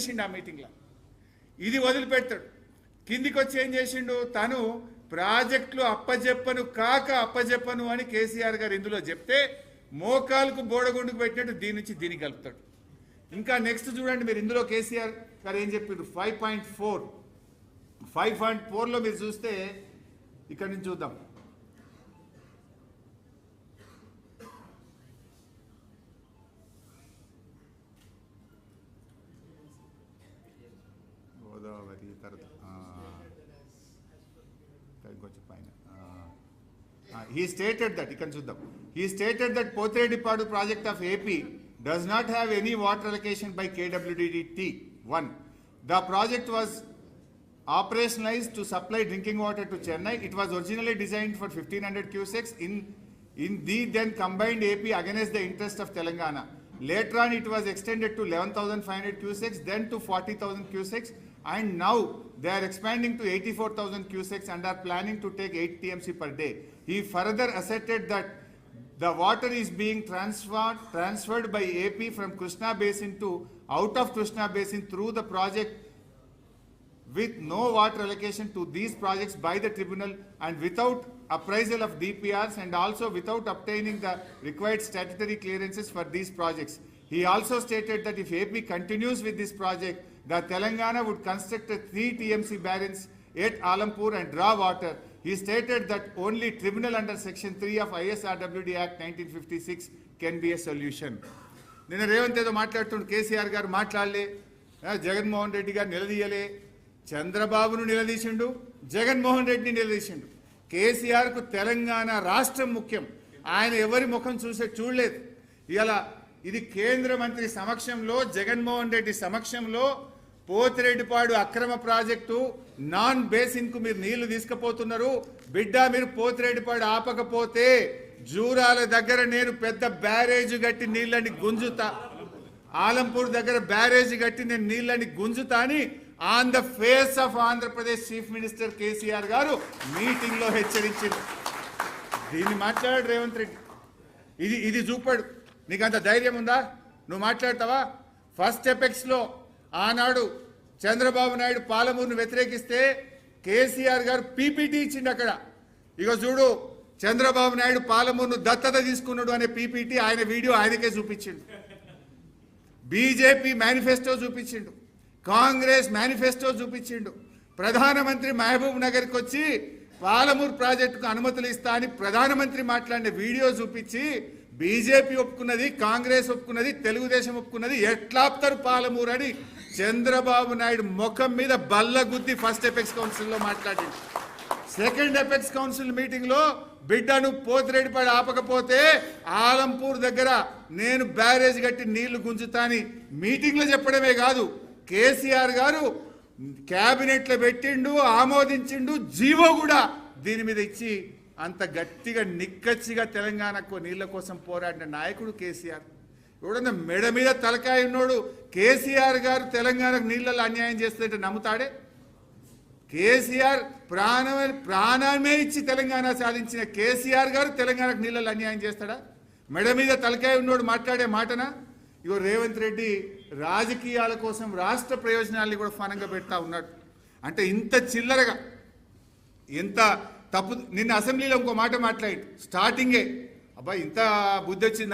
చేసిండు ఆ మీటింగ్లో. ఇది వదిలిపెడతాడు. కిందికి వచ్చి ఏం చేసిండు, తను ప్రాజెక్టులు అప్పజెప్పను అని కేసీఆర్ గారు ఇందులో చెప్తే మోకాలకు బోడగుండుకు పెట్టినట్టు దీని నుంచి దీనికి కలుపుతాడు. ఇంకా నెక్స్ట్ చూడండి మీరు, ఇందులో కేసీఆర్ గారు ఏం చెప్పారు, 5.4లో మీరు చూస్తే ఇక్కడ నుంచి చూద్దాం. గోదావరి తర్వాత కొంచెం పైన he stated that, you can చూద్దాం. He stated that Pothredipadu project of AP does not have any water allocation by KWDT1. The project was operationalized to supply drinking water to Chennai. It was originally designed for 1500 cusecs in the then combined AP against the interest of Telangana. Later on it was extended to 11,500 cusecs, then to 40,000 cusecs, and now they are expanding to 84,000 cusecs and are planning to take 8 TMC per day. He further asserted that the water is being transferred by AP from Krishna Basin to out of Krishna Basin through the project with no water allocation to these projects by the tribunal and without appraisal of DPRs, and also without obtaining the required statutory clearances for these projects. He also stated that if AP continues with this project, the Telangana would construct a 3 TMC barrels at Alampur and draw water. He stated that only tribunal under section 3 of ISRWD Act 1956 can be a solution. నిన్న రేవంత్ ఏదో మాట్లాడుతుండు, కేసీఆర్ గారు మాట్లాడలే, జగన్మోహన్ రెడ్డి గారు నిలదీయలే, చంద్రబాబును నిలదీసిండు, జగన్మోహన్ రెడ్డిని నిలదీసిండు. కేసీఆర్కు తెలంగాణ రాష్ట్రం ముఖ్యం, ఆయన ఎవరి ముఖం చూడలేదు. ఇలా ఇది కేంద్ర మంత్రి సమక్షంలో, జగన్మోహన్ రెడ్డి సమక్షంలో పోతిరెడ్డిపాడు అక్రమ ప్రాజెక్టు నాన్ బేసిన్ కు మీరు నీళ్లు తీసుకుపోతున్నారు. బిడ్డ మీరు పోతిరెడ్డిపాడు ఆపకపోతే జూరాల దగ్గర నేను పెద్ద బ్యారేజ్ కట్టి నీళ్ళని గుంజుతా, ఆలంపూర్ దగ్గర బ్యారేజ్ కట్టి నేను నీళ్ళని గుంజుతా అని on the face of Andhra Pradesh chief minister KCR గారు మీటింగ్ లో హెచ్చరించారు. దీన్ని మాట్లాడాడు రేవంత్ రెడ్డి. ఇది చూపాడు. నీకు అంత ధైర్యం ఉందా? నువ్వు మాట్లాడతావా? ఫస్ట్ ఎపెక్స్ లో ఆనాడు చంద్రబాబు నాయుడు పాలమూరును వ్యతిరేకిస్తే కేసీఆర్ గారు పీపీటీ ఇచ్చిండు. అక్కడ ఇక చూడు, చంద్రబాబు నాయుడు పాలమూరును దత్తత తీసుకున్నాడు అనే పీపీటీ ఆయన వీడియో ఆయనకే చూపించిండు. బీజేపీ మేనిఫెస్టో చూపించిండు, కాంగ్రెస్ మేనిఫెస్టో చూపించిండు. ప్రధానమంత్రి మహబూబ్ నగర్కి వచ్చి పాలమూరు ప్రాజెక్టుకు అనుమతులు ఇస్తా అని ప్రధానమంత్రి మాట్లాడిన వీడియో చూపించి బీజేపీ ఒప్పుకున్నది, కాంగ్రెస్ ఒప్పుకున్నది, తెలుగుదేశం ఒప్పుకున్నది, ఎట్లా ఆపుతారు పాలమూరు అని చంద్రబాబు నాయుడు ముఖం మీద బల్లగుద్ది ఫస్ట్ ఎపెక్స్ కౌన్సిల్లో మాట్లాడింది. సెకండ్ ఎపెక్స్ కౌన్సిల్ మీటింగ్ లో బిడ్డను పోతిరెడ్డిపాడు ఆపకపోతే ఆలంపూర్ దగ్గర నేను బ్యారేజ్ కట్టి నీళ్లు గుంజుతా అని మీటింగ్ లో చెప్పడమే కాదు, కేసీఆర్ గారు క్యాబినెట్ లో పెట్టిండు, ఆమోదించిండు, జీవో కూడా దీని మీద ఇచ్చి అంత గట్టిగా నిక్కచ్చిగా తెలంగాణకు నీళ్ల కోసం పోరాడిన నాయకుడు కేసీఆర్. ఎవడన్నా మెడ మీద తలకాయ ఉన్నోడు కేసీఆర్ గారు తెలంగాణకు నీళ్ళలో అన్యాయం చేస్తుంటే నమ్ముతాడే? కేసీఆర్ ప్రాణమే ఇచ్చి తెలంగాణ సాధించిన కేసీఆర్ గారు తెలంగాణకు నీళ్ళలో అన్యాయం చేస్తాడా? మెడ మీద తలకాయ ఉన్నోడు మాట్లాడే మాటనా? ఇగో రేవంత్ రెడ్డి రాజకీయాల కోసం రాష్ట్ర ప్రయోజనాల్ని కూడా ఫనంగా పెడతా ఉన్నాడు. అంటే ఇంత చిల్లరగా, ఎంత తప్పు. నిన్న అసెంబ్లీలో ఇంకో మాట మాట్లాడి స్టార్టింగే, అబ్బా ఇంత బుద్ధి వచ్చింది